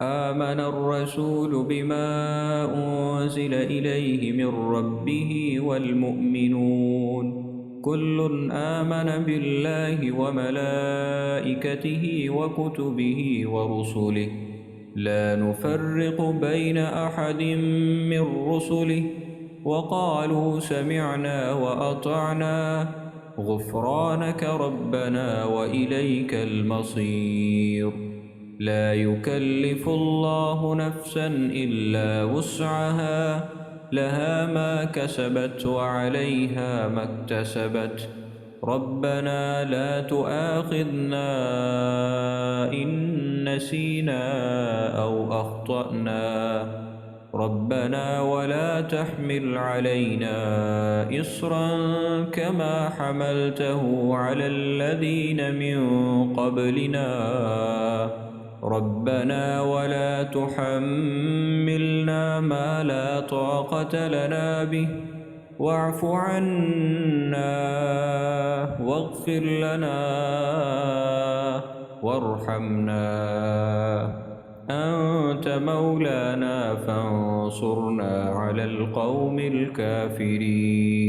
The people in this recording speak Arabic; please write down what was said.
آمن الرسول بما أنزل إليه من ربه والمؤمنون كل آمن بالله وملائكته وكتبه ورسله لا نفرق بين أحد من رسله وقالوا سمعنا وأطعنا غفرانك ربنا وإليك المصير لا يكلف الله نفسا إلا وسعها لها ما كسبت وعليها ما اكتسبت ربنا لا تؤاخذنا إن نسينا أو أخطأنا ربنا ولا تحمل علينا إصرا كما حملته على الذين من قبلنا ربنا ولا تحملنا ما لا طاقة لنا به واعف عنا واغفر لنا وارحمنا أنت مولانا فانصرنا على القوم الكافرين.